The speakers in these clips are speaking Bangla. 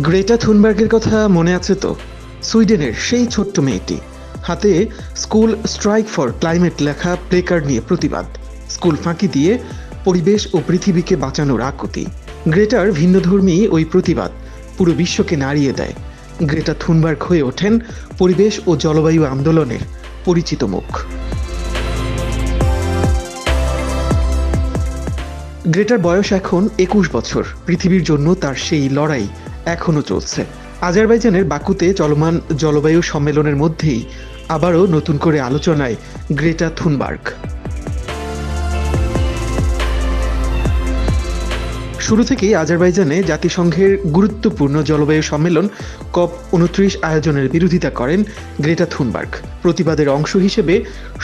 গ্রেটা থুনবার্গের কথা মনে আছে তো? সুইডেনের সেই ছোট্ট মেয়েটি, হাতে স্কুল স্ট্রাইক ফর ক্লাইমেট লেখা প্লেকার্ড নিয়ে প্রতিবাদ, স্কুল ফাঁকি দিয়ে পরিবেশ ও পৃথিবীকে বাঁচানোর আকুতি। গ্রেটার ভিন্নধর্মী ওই প্রতিবাদ পুরো বিশ্বকে নাড়িয়ে দেয়। গ্রেটা থুনবার্গ হয়ে ওঠেন পরিবেশ ও জলবায়ু আন্দোলনের পরিচিত মুখ। গ্রেটার বয়স এখন 21 বছর। পৃথিবীর জন্য তার সেই লড়াই এখনো চলছে। আজারবাইজানের বাকুতে চলমান জলবায়ু সম্মেলনের মধ্যেই আবারও নতুন করে আলোচনায় গ্রেটা থুনবার্গ। শুরু থেকেই আজারবাইজানে জাতিসংঘের গুরুত্বপূর্ণ জলবায়ু সম্মেলন COP29 আয়োজনের বিরোধিতা করেন গ্রেটা থুনবার্গ। প্রতিবাদের অংশ হিসেবে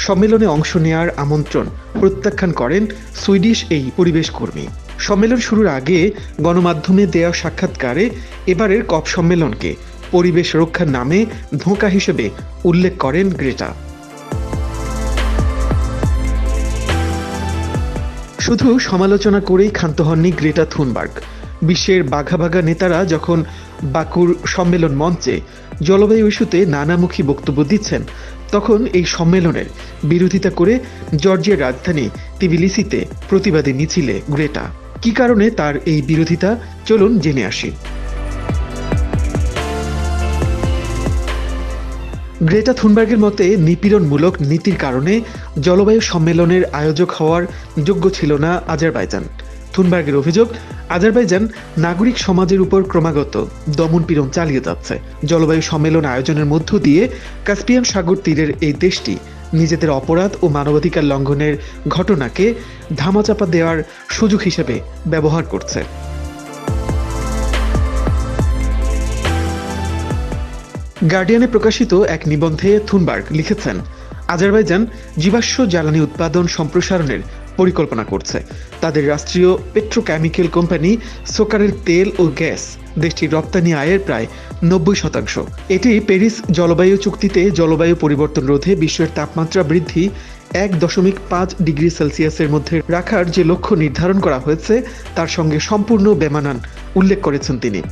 সম্মেলনে অংশ নেওয়ার আমন্ত্রণ প্রত্যাখ্যান করেন সুইডিশ এই পরিবেশ কর্মী। সম্মেলন শুরুর আগে গণমাধ্যমে দেওয়া সাক্ষাৎকারে এবারের COP সম্মেলনকে পরিবেশ রক্ষার নামে ধোঁকা হিসেবে উল্লেখ করেন গ্রেটা। শুধু সমালোচনা করেই ক্ষান্ত হননি গ্রেটা থুনবার্গ। বিশ্বের বাঘা বাঘা নেতারা যখন বাকুর সম্মেলন মঞ্চে জলবায়ু ইস্যুতে নানামুখী বক্তব্য দিচ্ছেন, তখন এই সম্মেলনের বিরোধিতা করে জর্জিয়ার রাজধানী তিবিলিসিতে প্রতিবাদী মিছিলে গ্রেটা। কী কারণে তার এই বিরোধিতা, চলুন জেনে আসি। গ্রেটা থুনবার্গের মতে নিপীড়নমূলক নীতির কারণে জলবায়ু সম্মেলনের আয়োজক হওয়ার যোগ্য ছিল না আজারবাইজান। থুনবার্গের অভিযোগ, আজারবাইজান নাগরিক সমাজের উপর ক্রমাগত দমনপীড়ন চালিয়ে যাচ্ছে। জলবায়ু সম্মেলন আয়োজনের মধ্য দিয়ে কাস্পিয়ান সাগর তীরের এই দেশটি নিজেদের অপরাধ ও মানবাধিকার লঙ্ঘনের ঘটনাকে ধামাচাপা দেওয়ার সুযোগ হিসেবে ব্যবহার করছে। গার্ডিয়ানে প্রকাশিত এক নিবন্ধে থুনবার্গ লিখেছেন, আজারবাইজান জীবাশ্ম জ্বালানি উৎপাদন সম্প্রসারণের পরিকল্পনা করছে। তাদের রাষ্ট্রীয় পেট্রোকেমিক্যাল কোম্পানি সোকারের তেল ও গ্যাস দেশটির রপ্তানি আয়ের প্রায় 90%। এটি প্যারিস জলবায়ু চুক্তিতে জলবায়ু পরিবর্তন রোধে বিশ্বের তাপমাত্রা বৃদ্ধি 1.5 ডিগ্রি সেলসিয়াসের মধ্যে রাখার যে লক্ষ্য নির্ধারণ করা হয়েছে তার সঙ্গে সম্পূর্ণ বেমানান উল্লেখ করেছেন তিনি।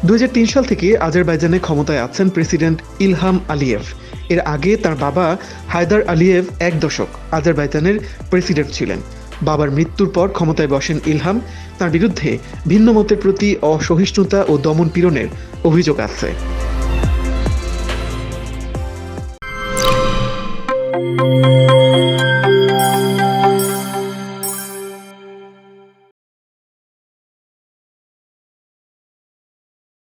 2003 সাল থেকে আজারবাইজানে ক্ষমতায় আছেন প্রেসিডেন্ট ইলহাম আলিয়েভ। এর আগে তার বাবা হায়দার আলিয়েভ 1 দশক আজারবাইজানের প্রেসিডেন্ট ছিলেন। বাবার মৃত্যুর পর ক্ষমতায় বসেন ইলহাম। তার বিরুদ্ধে ভিন্ন মতের প্রতি অসহিষ্ণুতা ও দমনপীড়নের অভিযোগ আছে।